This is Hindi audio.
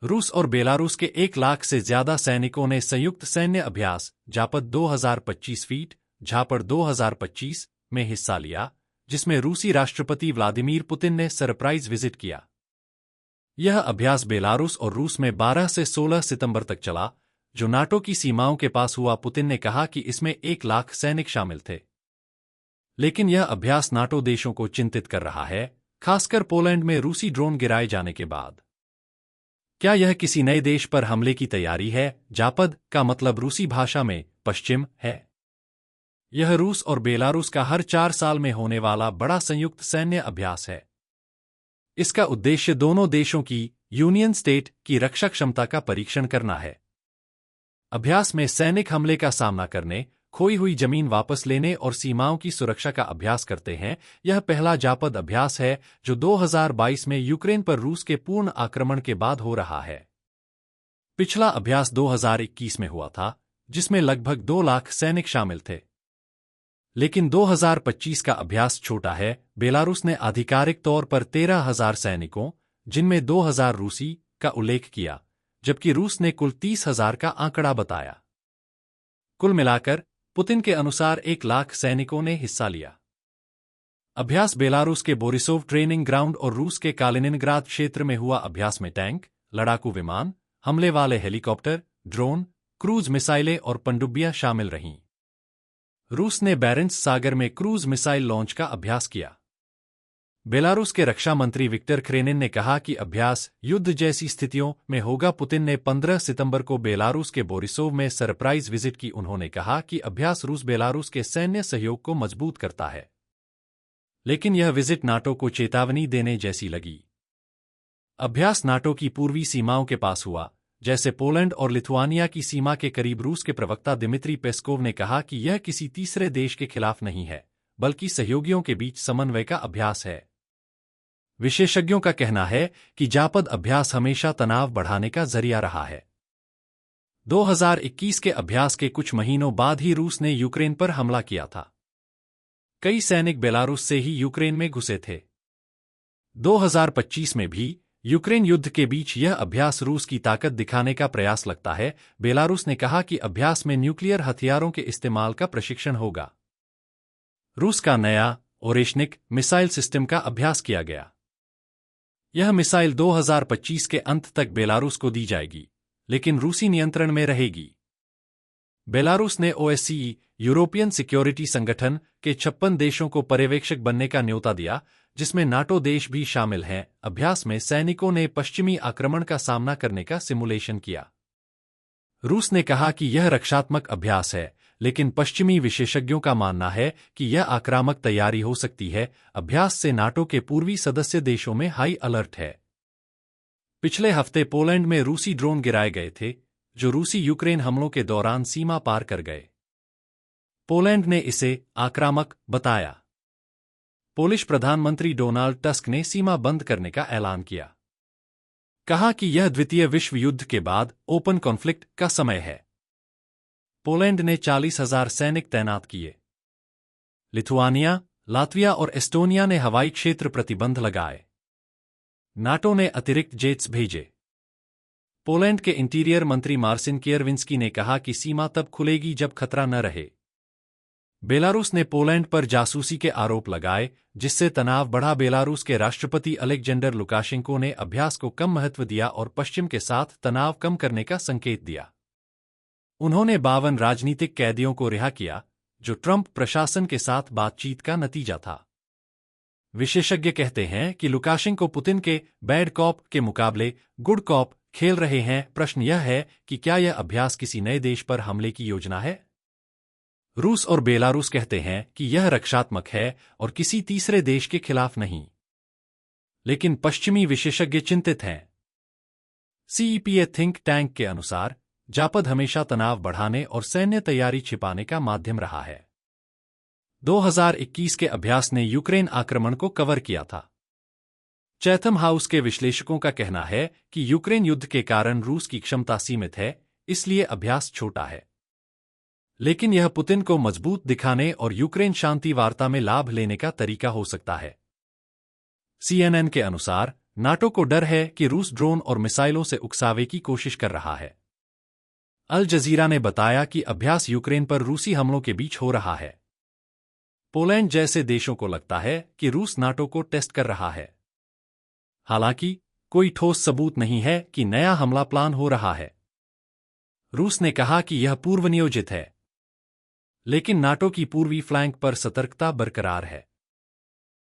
रूस और बेलारूस के 1 लाख से ज्यादा सैनिकों ने संयुक्त सैन्य अभ्यास जापद 2025 फीट झापड़ 2025 में हिस्सा लिया, जिसमें रूसी राष्ट्रपति व्लादिमीर पुतिन ने सरप्राइज विजिट किया। यह अभ्यास बेलारूस और रूस में 12 से 16 सितंबर तक चला, जो नाटो की सीमाओं के पास हुआ। पुतिन ने कहा कि इसमें 1 लाख सैनिक शामिल थे। लेकिन यह अभ्यास नाटो देशों को चिंतित कर रहा है, खासकर पोलैंड में रूसी ड्रोन गिराए जाने के बाद। क्या यह किसी नए देश पर हमले की तैयारी है? जापद का मतलब रूसी भाषा में पश्चिम है। यह रूस और बेलारूस का हर 4 साल में होने वाला बड़ा संयुक्त सैन्य अभ्यास है। इसका उद्देश्य दोनों देशों की यूनियन स्टेट की रक्षा क्षमता का परीक्षण करना है। अभ्यास में सैनिक हमले का सामना करने, खोई हुई जमीन वापस लेने और सीमाओं की सुरक्षा का अभ्यास करते हैं। यह पहला जापद अभ्यास है जो 2022 में यूक्रेन पर रूस के पूर्ण आक्रमण के बाद हो रहा है। पिछला अभ्यास 2021 में हुआ था, जिसमें लगभग 2 लाख सैनिक शामिल थे। लेकिन 2025 का अभ्यास छोटा है। बेलारूस ने आधिकारिक तौर पर 13,000 सैनिकों, जिनमें 2,000 रूसी, का उल्लेख किया, जबकि रूस ने कुल 30,000 का आंकड़ा बताया। कुल मिलाकर पुतिन के अनुसार 1 लाख सैनिकों ने हिस्सा लिया। अभ्यास बेलारूस के बोरिसोव ट्रेनिंग ग्राउंड और रूस के कालिनिनग्राद क्षेत्र में हुआ। अभ्यास में टैंक, लड़ाकू विमान, हमले वाले हेलीकॉप्टर, ड्रोन, क्रूज मिसाइलें और पनडुब्बियां शामिल रहीं। रूस ने बैरेंट्स सागर में क्रूज मिसाइल लॉन्च का अभ्यास किया। बेलारूस के रक्षा मंत्री विक्टर क्रेनिन ने कहा कि अभ्यास युद्ध जैसी स्थितियों में होगा। पुतिन ने 15 सितंबर को बेलारूस के बोरिसोव में सरप्राइज विजिट की। उन्होंने कहा कि अभ्यास रूस बेलारूस के सैन्य सहयोग को मजबूत करता है। लेकिन यह विजिट नाटो को चेतावनी देने जैसी लगी। अभ्यास नाटो की पूर्वी सीमाओं के पास हुआ, जैसे पोलैंड और लिथुआनिया की सीमा के करीब। रूस के प्रवक्ता दिमित्री पेस्कोव ने कहा कि यह किसी तीसरे देश के खिलाफ नहीं है, बल्कि सहयोगियों के बीच समन्वय का अभ्यास है। विशेषज्ञों का कहना है कि जापद अभ्यास हमेशा तनाव बढ़ाने का जरिया रहा है। 2021 के अभ्यास के कुछ महीनों बाद ही रूस ने यूक्रेन पर हमला किया था। कई सैनिक बेलारूस से ही यूक्रेन में घुसे थे। 2025 में भी यूक्रेन युद्ध के बीच यह अभ्यास रूस की ताकत दिखाने का प्रयास लगता है। बेलारूस ने कहा कि अभ्यास में न्यूक्लियर हथियारों के इस्तेमाल का प्रशिक्षण होगा। रूस का नया ओरेशनिक मिसाइल सिस्टम का अभ्यास किया गया। यह मिसाइल 2025 के अंत तक बेलारूस को दी जाएगी, लेकिन रूसी नियंत्रण में रहेगी। बेलारूस ने ओएससीई यूरोपियन सिक्योरिटी संगठन के 56 देशों को पर्यवेक्षक बनने का न्योता दिया, जिसमें नाटो देश भी शामिल हैं। अभ्यास में सैनिकों ने पश्चिमी आक्रमण का सामना करने का सिमुलेशन किया। रूस ने कहा कि यह रक्षात्मक अभ्यास है, लेकिन पश्चिमी विशेषज्ञों का मानना है कि यह आक्रामक तैयारी हो सकती है। अभ्यास से नाटो के पूर्वी सदस्य देशों में हाई अलर्ट है। पिछले हफ्ते पोलैंड में रूसी ड्रोन गिराए गए थे, जो रूसी यूक्रेन हमलों के दौरान सीमा पार कर गए। पोलैंड ने इसे आक्रामक बताया। पोलिश प्रधानमंत्री डोनाल्ड टस्क ने सीमा बंद करने का ऐलान किया, कहा कि यह द्वितीय विश्व युद्ध के बाद ओपन कॉन्फ्लिक्ट का समय है। पोलैंड ने 40,000 सैनिक तैनात किए। लिथुआनिया, लातविया और एस्टोनिया ने हवाई क्षेत्र प्रतिबंध लगाए। नाटो ने अतिरिक्त जेट्स भेजे। पोलैंड के इंटीरियर मंत्री मार्सिन कियरविंस्की ने कहा कि सीमा तब खुलेगी जब खतरा न रहे। बेलारूस ने पोलैंड पर जासूसी के आरोप लगाए, जिससे तनाव बढ़ा। बेलारूस के राष्ट्रपति अलेक्जेंडर लुकाशेंको ने अभ्यास को कम महत्व दिया और पश्चिम के साथ तनाव कम करने का संकेत दिया। उन्होंने 52 राजनीतिक कैदियों को रिहा किया, जो ट्रंप प्रशासन के साथ बातचीत का नतीजा था। विशेषज्ञ कहते हैं कि लुकाशेंको पुतिन के बैड कॉप के मुकाबले गुड कॉप खेल रहे हैं। प्रश्न यह है कि क्या यह अभ्यास किसी नए देश पर हमले की योजना है? रूस और बेलारूस कहते हैं कि यह रक्षात्मक है और किसी तीसरे देश के खिलाफ नहीं। लेकिन पश्चिमी विशेषज्ञ चिंतित हैं। सीईपीए थिंक टैंक के अनुसार जापद हमेशा तनाव बढ़ाने और सैन्य तैयारी छिपाने का माध्यम रहा है। 2021 के अभ्यास ने यूक्रेन आक्रमण को कवर किया था। चैथम हाउस के विश्लेषकों का कहना है कि यूक्रेन युद्ध के कारण रूस की क्षमता सीमित है, इसलिए अभ्यास छोटा है। लेकिन यह पुतिन को मजबूत दिखाने और यूक्रेन शांति वार्ता में लाभ लेने का तरीका हो सकता है। CNN के अनुसार नाटो को डर है कि रूस ड्रोन और मिसाइलों से उकसावे की कोशिश कर रहा है। अल जजीरा ने बताया कि अभ्यास यूक्रेन पर रूसी हमलों के बीच हो रहा है। पोलैंड जैसे देशों को लगता है कि रूस नाटो को टेस्ट कर रहा है। हालांकि कोई ठोस सबूत नहीं है कि नया हमला प्लान हो रहा है। रूस ने कहा कि यह पूर्व नियोजित है, लेकिन नाटो की पूर्वी फ्लैंक पर सतर्कता बरकरार है।